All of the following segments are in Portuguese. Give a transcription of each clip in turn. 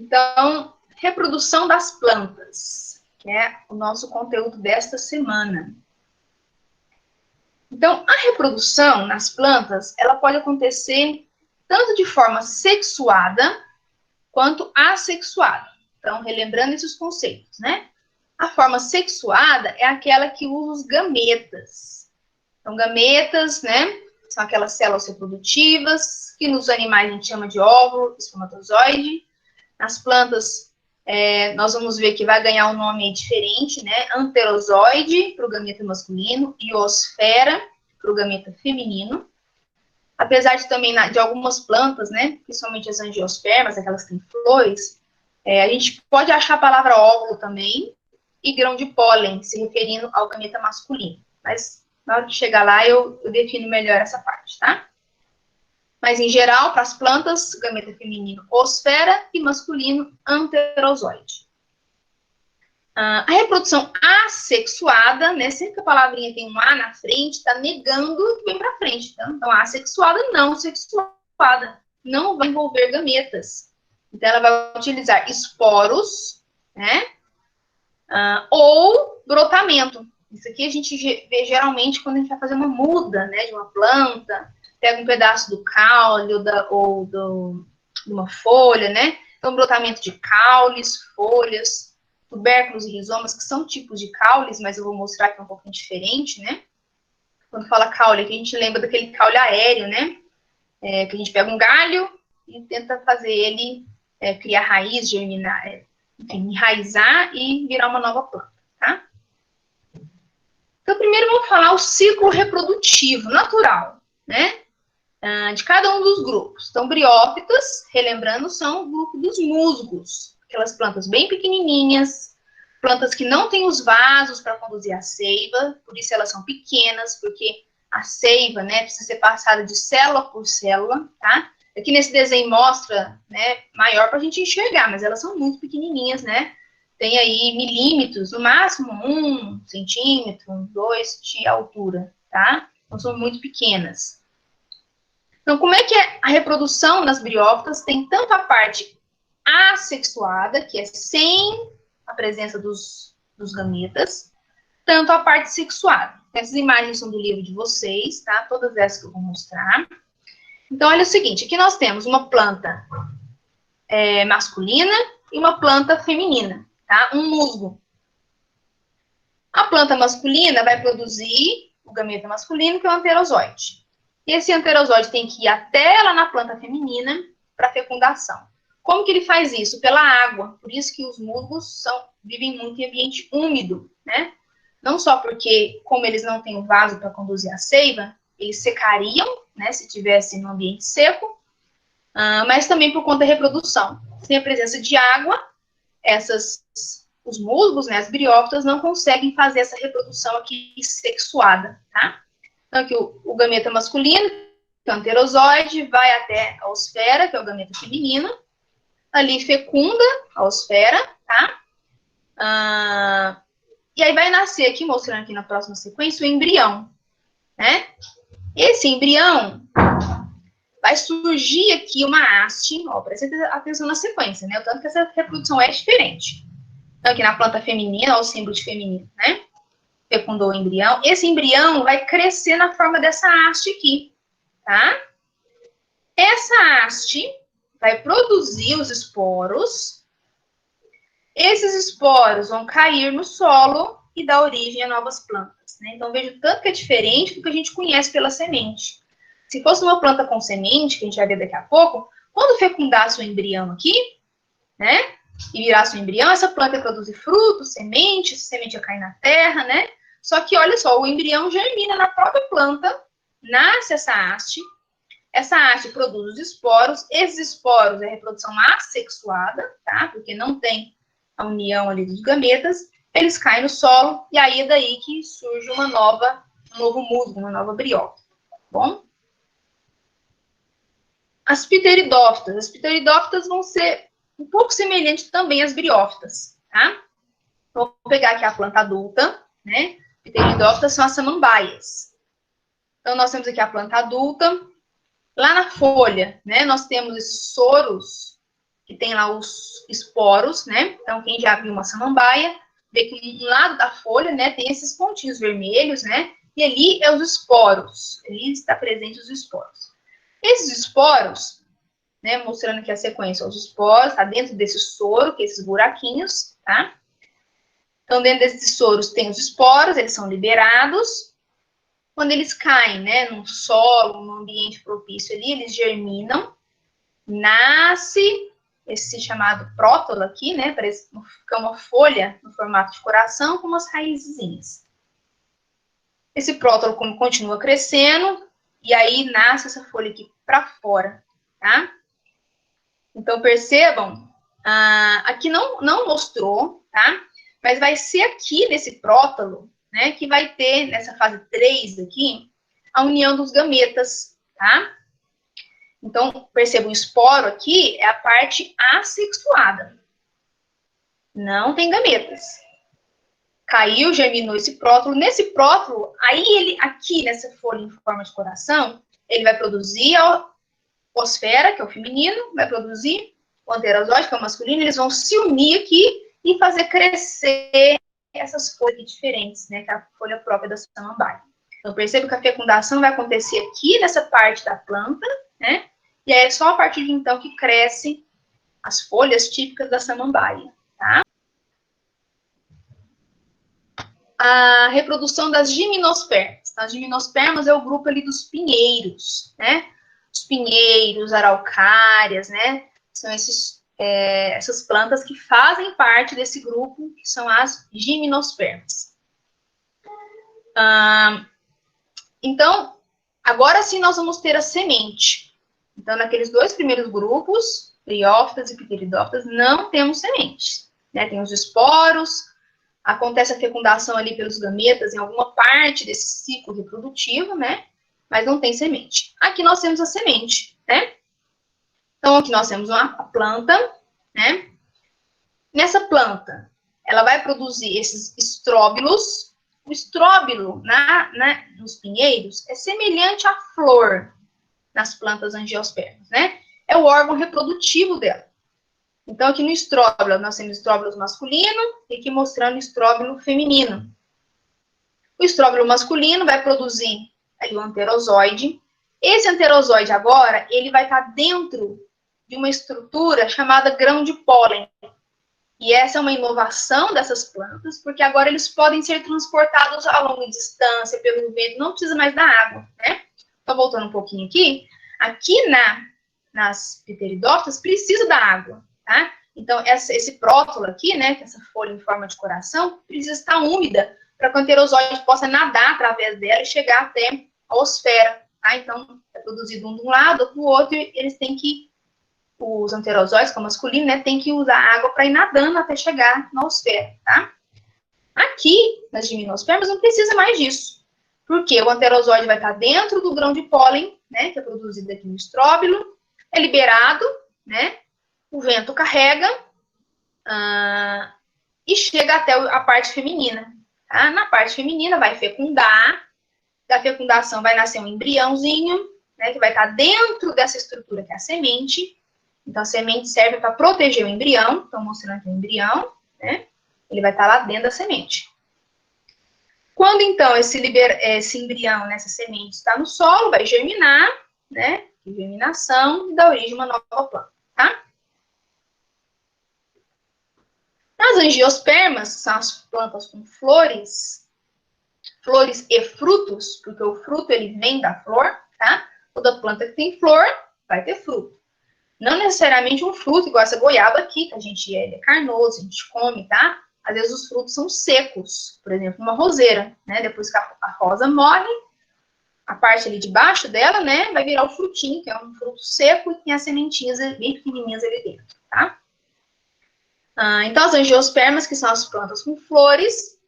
Então, reprodução das plantas, que é o nosso conteúdo desta semana. Então, a reprodução nas plantas, ela pode acontecer tanto de forma sexuada quanto assexuada. Então, relembrando esses conceitos, né? A forma sexuada é aquela que usa os gametas. Então, gametas, né? São aquelas células reprodutivas, que nos animais a gente chama de óvulo, espermatozoide. Nas plantas, nós vamos ver que vai ganhar um nome diferente, né? Anterozoide, para o gameta masculino, e osfera, para o gameta feminino. Apesar de também, de algumas plantas, né? Principalmente as angiospermas, aquelas que têm flores, a gente pode achar a palavra óvulo também, e grão de pólen, se referindo ao gameta masculino. Mas, na hora de chegar lá, eu defino melhor essa parte, tá? Mas, em geral, para as plantas, gameta feminino, osfera, e masculino, anterozoide. A reprodução assexuada, né? Sempre que a palavrinha tem um A na frente, está negando que vem para frente. Então, assexuada, não sexuada. Não vai envolver gametas. Então, ela vai utilizar esporos, né? Ou brotamento. Isso aqui a gente vê geralmente quando a gente vai fazer uma muda, né? De uma planta, pega um pedaço do caule ou de uma folha, né? Então, brotamento de caules, folhas, tubérculos e rizomas, que são tipos de caules, mas eu vou mostrar que é um pouquinho diferente, né? Quando fala caule, aqui a gente lembra daquele caule aéreo, né? Que a gente pega um galho e tenta fazer ele criar raiz, germinar, enfim, enraizar e virar uma nova planta, tá? Então, primeiro vamos falar o ciclo reprodutivo natural, né? De cada um dos grupos. Então, briófitas, relembrando, são o grupo dos musgos, aquelas plantas bem pequenininhas, plantas que não têm os vasos para conduzir a seiva, por isso elas são pequenas, porque a seiva, né, precisa ser passada de célula por célula, tá? Aqui nesse desenho mostra, né, maior para a gente enxergar, mas elas são muito pequenininhas, né? Tem aí milímetros, no máximo 1 centímetro, 2 de altura, tá? Então, são muito pequenas. Então, como é que é a reprodução nas briófitas? Tem tanto a parte assexuada, que é sem a presença dos gametas, tanto a parte sexuada. Essas imagens são do livro de vocês, tá? Todas essas que eu vou mostrar. Então, olha o seguinte, aqui nós temos uma planta masculina e uma planta feminina, tá? Um musgo. A planta masculina vai produzir o gameta masculino, que é o anterozoide. E esse anterozoide tem que ir até lá na planta feminina para fecundação. Como que ele faz isso? Pela água. Por isso que os musgos vivem muito em ambiente úmido, né? Não só porque, como eles não têm o vaso para conduzir a seiva, eles secariam, né, se tivesse no ambiente seco, mas também por conta da reprodução. Sem a presença de água, os musgos, né, as briófitas, não conseguem fazer essa reprodução aqui sexuada, tá? Então, aqui o gameta masculino, que é o anterozoide, vai até a osfera, que é o gameta feminino, ali fecunda a osfera, tá? E aí vai nascer aqui, mostrando aqui na próxima sequência, o embrião, né? Esse embrião vai surgir aqui uma haste, ó, presta atenção na sequência, né? O tanto que essa reprodução é diferente. Então, aqui na planta feminina, ó, o símbolo de feminino, né? Fecundou o embrião. Esse embrião vai crescer na forma dessa haste aqui, tá? Essa haste vai produzir os esporos. Esses esporos vão cair no solo e dar origem a novas plantas, né? Então, veja o tanto que é diferente do que a gente conhece pela semente. Se fosse uma planta com semente, que a gente vai ver daqui a pouco, quando fecundasse o embrião aqui, né, e virasse o embrião, essa planta ia produzir frutos, semente, essa semente ia cair na terra, né? Só que, olha só, o embrião germina na própria planta, nasce essa haste produz os esporos, esses esporos é reprodução assexuada, tá? Porque não tem a união ali dos gametas, eles caem no solo, e aí é daí que surge um novo musgo, uma nova briófita, tá bom? As pteridófitas vão ser um pouco semelhantes também às briófitas, tá? Vou pegar aqui a planta adulta, né? Pteridófitas são as samambaias. Então, nós temos aqui a planta adulta. Lá na folha, né, nós temos esses soros que tem lá os esporos, né? Então, quem já viu uma samambaia, vê que um lado da folha, né, tem esses pontinhos vermelhos, né? E ali é os esporos. Ali está presente os esporos. Esses esporos, né, mostrando aqui a sequência, os esporos, está dentro desse soro, que é esses buraquinhos, tá? Então, dentro desses soros tem os esporos, eles são liberados. Quando eles caem, né, num solo, num ambiente propício ali, eles germinam, nasce esse chamado prótolo aqui, né, parece ficar uma folha no formato de coração com umas raizinhas. Esse prótolo continua crescendo e aí nasce essa folha aqui para fora, tá? Então, percebam, aqui não mostrou, tá? Mas vai ser aqui nesse prótolo, né, que vai ter, nessa fase 3 aqui, a união dos gametas, tá? Então, perceba, o esporo aqui é a parte assexuada. Não tem gametas. Caiu, germinou esse prótolo. Nesse prótolo, aí ele, aqui nessa folha em forma de coração, ele vai produzir a osfera, que é o feminino, vai produzir o anterozoide, que é o masculino, eles vão se unir aqui e fazer crescer essas folhas diferentes, né, que é a folha própria da samambaia. Então, perceba que a fecundação vai acontecer aqui nessa parte da planta, né, e aí é só a partir de então que crescem as folhas típicas da samambaia, tá? A reprodução das gimnospermas. As gimnospermas é o grupo ali dos pinheiros, né? Os pinheiros, araucárias, né? São essas plantas que fazem parte desse grupo, que são as gimnospermas. Então, agora sim nós vamos ter a semente. Então, naqueles dois primeiros grupos, briófitas e pteridófitas, não temos sementes, né? Tem os esporos, acontece a fecundação ali pelos gametas em alguma parte desse ciclo reprodutivo, né? Mas não tem semente. Aqui nós temos a semente, né? Então, aqui nós temos uma planta, né? Nessa planta, ela vai produzir esses estróbilos. O estróbilo nos pinheiros é semelhante à flor nas plantas angiospermas, né? É o órgão reprodutivo dela. Então, aqui no estróbilo, nós temos estróbilo masculino e aqui mostrando o estróbilo feminino. O estróbilo masculino vai produzir aí o anterozoide. Esse anterozoide agora, ele vai estar dentro de uma estrutura chamada grão de pólen. E essa é uma inovação dessas plantas, porque agora eles podem ser transportados a longa distância pelo vento, não precisa mais da água, né? Então, voltando um pouquinho aqui, nas pteridófitas precisa da água, tá? Então, esse prótolo aqui, né, essa folha em forma de coração, precisa estar úmida para que o anterozoide possa nadar através dela e chegar até a osfera, tá? Então, é produzido um de um lado, outro do outro, e eles têm que, os anterozoides, que é o masculino, né, tem que usar água para ir nadando até chegar na osfera, tá? Aqui, nas gimnospermas, não precisa mais disso, porque o anterozoide vai estar dentro do grão de pólen, né, que é produzido aqui no estróbilo, é liberado, né, o vento carrega e chega até a parte feminina. Tá? Na parte feminina vai fecundar, da fecundação vai nascer um embriãozinho, né, que vai estar dentro dessa estrutura que é a semente. Então, a semente serve para proteger o embrião. Estou mostrando aqui o embrião, né? Ele vai estar lá dentro da semente. Quando, então, esse embrião, nessa semente, está no solo, vai germinar, né? Germinação e dá origem a uma nova planta, tá? As angiospermas, que são as plantas com flores e frutos, porque o fruto, ele vem da flor, tá? Toda planta que tem flor vai ter fruto. Não necessariamente um fruto igual essa goiaba aqui, que a gente é carnoso, a gente come, tá? Às vezes os frutos são secos, por exemplo, uma roseira, né? Depois que a rosa morre, a parte ali de baixo dela, né, vai virar o frutinho, que é um fruto seco e tem as sementinhas bem pequenininhas ali dentro, tá? Então, as angiospermas, que são as plantas com flores,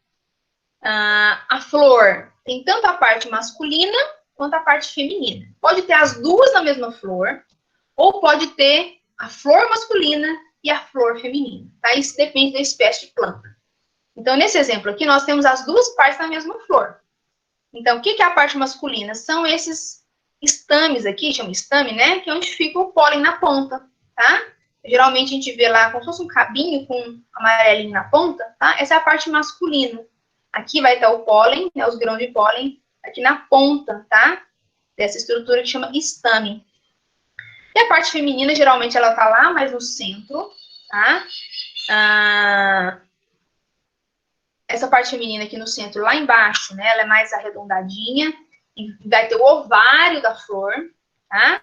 a flor tem tanto a parte masculina quanto a parte feminina. Pode ter as duas na mesma flor, ou pode ter a flor masculina e a flor feminina, tá? Isso depende da espécie de planta. Então, nesse exemplo aqui, nós temos as duas partes na mesma flor. Então, o que é a parte masculina? São esses estames aqui, chama estame, né? Que é onde fica o pólen na ponta, tá? A Geralmente a gente vê lá como se fosse um cabinho com amarelinho na ponta, tá? Essa é a parte masculina. Aqui vai estar o pólen, né, os grãos de pólen, aqui na ponta, tá? Dessa estrutura que chama estame. E a parte feminina, geralmente, ela tá lá mais no centro, tá? Essa parte feminina aqui no centro, lá embaixo, né? Ela é mais arredondadinha. E vai ter o ovário da flor, tá?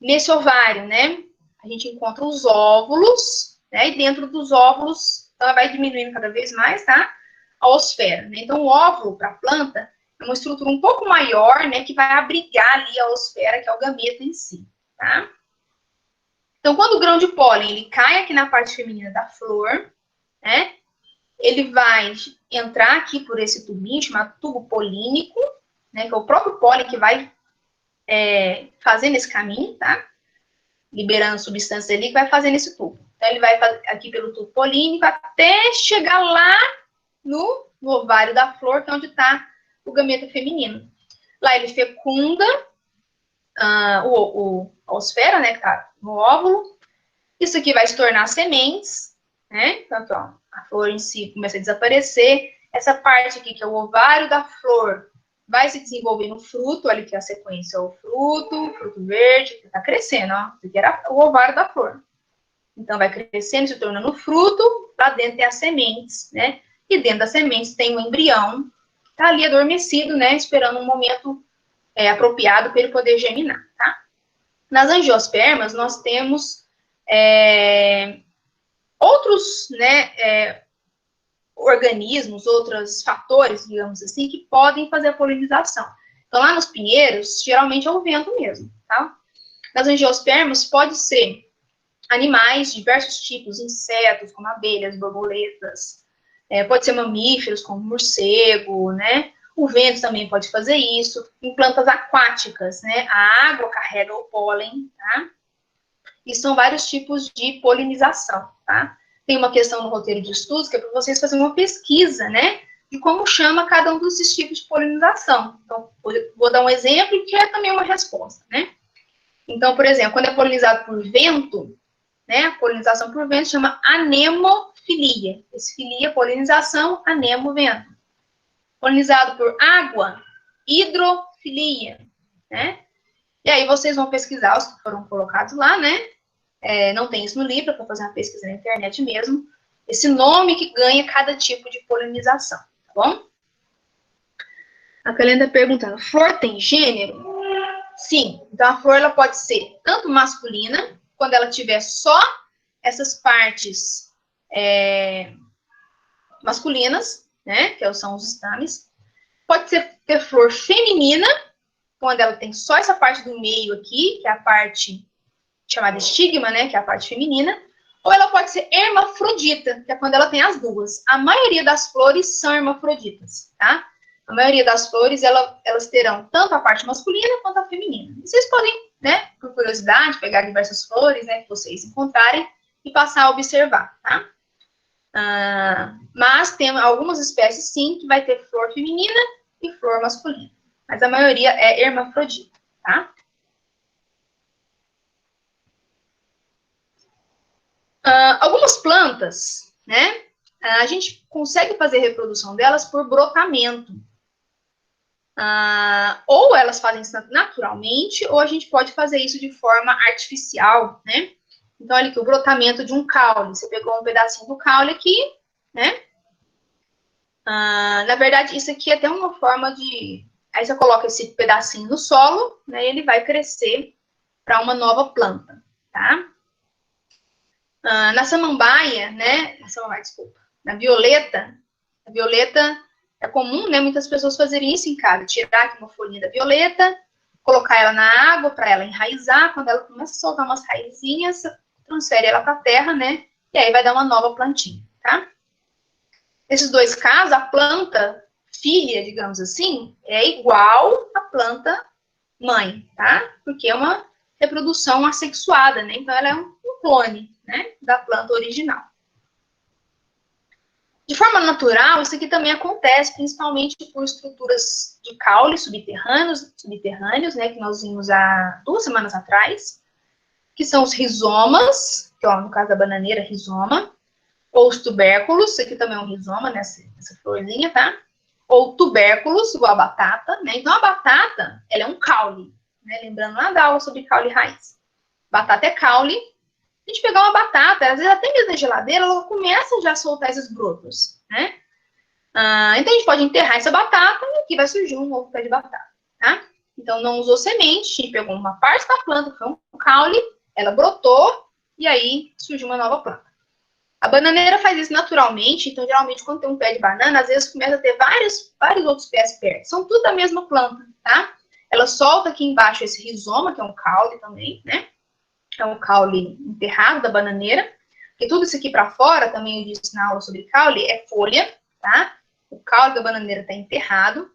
Nesse ovário, né? A gente encontra os óvulos, né? E dentro dos óvulos, ela vai diminuindo cada vez mais, tá? A osfera, né? Então, o óvulo para a planta é uma estrutura um pouco maior, né? Que vai abrigar ali a osfera, que é o gameta em si, tá? Então, quando o grão de pólen ele cai aqui na parte feminina da flor, né? Ele vai entrar aqui por esse tubinho chamado tubo polínico, né? Que é o próprio pólen que vai fazendo esse caminho, tá? Liberando substância ali que vai fazendo esse tubo. Então, ele vai aqui pelo tubo polínico até chegar lá no ovário da flor, que é onde está o gameta feminino. Lá ele fecunda a osfera, né, que está no óvulo. Isso aqui vai se tornar sementes, né? Então, ó, a flor em si começa a desaparecer. Essa parte aqui, que é o ovário da flor, vai se desenvolver no fruto, olha aqui a sequência, o fruto verde, que está crescendo, ó. Isso aqui era o ovário da flor. Então, vai crescendo, se tornando fruto, lá dentro tem as sementes, né? E dentro das sementes tem o embrião, que está ali adormecido, né? Esperando um momento apropriado para ele poder germinar, tá? Nas angiospermas, nós temos outros, né, organismos, outros fatores, digamos assim, que podem fazer a polinização. Então, lá nos pinheiros, geralmente é o vento mesmo, tá? Nas angiospermas, pode ser animais, diversos tipos, insetos, como abelhas, borboletas, pode ser mamíferos, como morcego, né? O vento também pode fazer isso. Em plantas aquáticas, né? A água carrega o pólen, tá? E são vários tipos de polinização, tá? Tem uma questão no roteiro de estudos que é para vocês fazerem uma pesquisa, né? De como chama cada um desses tipos de polinização. Então, vou dar um exemplo que é também uma resposta, né? Então, por exemplo, quando é polinizado por vento, né? A polinização por vento chama anemofilia. Esse filia, polinização, anemo, vento. Polinizado por água, hidrofilia, né? E aí vocês vão pesquisar os que foram colocados lá, né? Não tem isso no livro, para fazer uma pesquisa na internet mesmo. Esse nome que ganha cada tipo de polinização, tá bom? A Calenda perguntando, flor tem gênero? Sim. Então, a flor ela pode ser tanto masculina, quando ela tiver só essas partes masculinas, né? Que são os estames. Pode ter flor feminina, quando ela tem só essa parte do meio aqui, que é a parte chamada estigma, né? Que é a parte feminina. Ou ela pode ser hermafrodita, que é quando ela tem as duas. A maioria das flores são hermafroditas, tá? A maioria das flores, elas terão tanto a parte masculina quanto a feminina. E vocês podem, né, por curiosidade, pegar diversas flores, né, que vocês encontrarem e passar a observar, tá? Mas tem algumas espécies, sim, que vai ter flor feminina e flor masculina. Mas a maioria é hermafrodita, tá? Algumas plantas, né? A gente consegue fazer reprodução delas por brotamento. Ou elas fazem isso naturalmente, ou a gente pode fazer isso de forma artificial, né? Então, olha aqui, o brotamento de um caule. Você pegou um pedacinho do caule aqui, né? Na verdade, isso aqui é até uma forma de... Aí você coloca esse pedacinho no solo, né? E ele vai crescer para uma nova planta, tá? Na samambaia, né? Desculpa. Na violeta, a violeta é comum, né? Muitas pessoas fazerem isso em casa. Tirar aqui uma folhinha da violeta, colocar ela na água para ela enraizar. Quando ela começa a soltar umas raizinhas, transfere ela para a terra, né? E aí vai dar uma nova plantinha, tá? Nesses dois casos, a planta filha, digamos assim, é igual à planta mãe, tá? Porque é uma reprodução assexuada, né? Então, ela é um clone, né? Da planta original. De forma natural, isso aqui também acontece, principalmente por estruturas de caule subterrâneos, né? Que nós vimos há 2 semanas atrás, que são os rizomas, que ó, no caso da bananeira, rizoma, ou os tubérculos, isso aqui também é um rizoma, nessa florzinha, tá? Ou tubérculos, igual a batata, né? Então, a batata, ela é um caule, né? Lembrando lá da aula sobre caule e raiz. Batata é caule. A gente pegar uma batata, às vezes até mesmo na geladeira, ela começa já a soltar esses brotos, né? Então, a gente pode enterrar essa batata e aqui vai surgir um novo pé de batata, tá? Então, não usou semente, a gente pegou uma parte da planta, que foi um caule, ela brotou e aí surgiu uma nova planta. A bananeira faz isso naturalmente, então, geralmente, quando tem um pé de banana, às vezes começa a ter vários outros pés perto. São tudo da mesma planta, tá? Ela solta aqui embaixo esse rizoma, que é um caule também, né? É um caule enterrado da bananeira. E tudo isso aqui para fora, também eu disse na aula sobre caule, é folha, tá? O caule da bananeira está enterrado.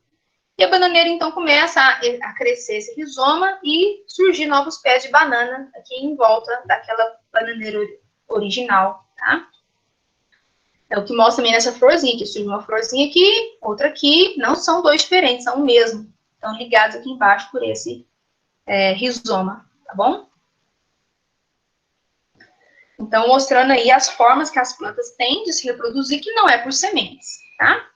E a bananeira, então, começa a crescer esse rizoma e surgir novos pés de banana aqui em volta daquela bananeira original, tá? É o que mostra também nessa florzinha, que surge uma florzinha aqui, outra aqui, não são dois diferentes, são o mesmo. Estão ligados aqui embaixo por esse rizoma, tá bom? Então, mostrando aí as formas que as plantas têm de se reproduzir, que não é por sementes, tá?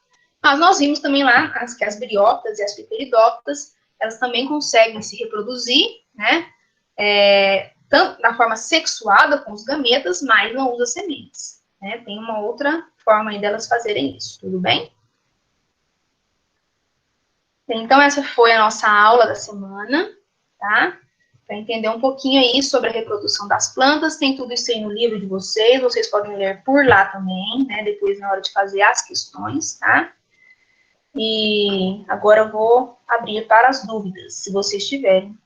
Mas nós vimos também lá que as briotas e as pteridófitas, elas também conseguem se reproduzir, né? Tanto na forma sexuada com os gametas, mas não usa sementes, né? Tem uma outra forma aí delas fazerem isso, tudo bem? Então, essa foi a nossa aula da semana, tá? Para entender um pouquinho aí sobre a reprodução das plantas, tem tudo isso aí no livro de vocês podem ler por lá também, né? Depois, na hora de fazer as questões, tá? E agora eu vou abrir para as dúvidas, se vocês tiverem.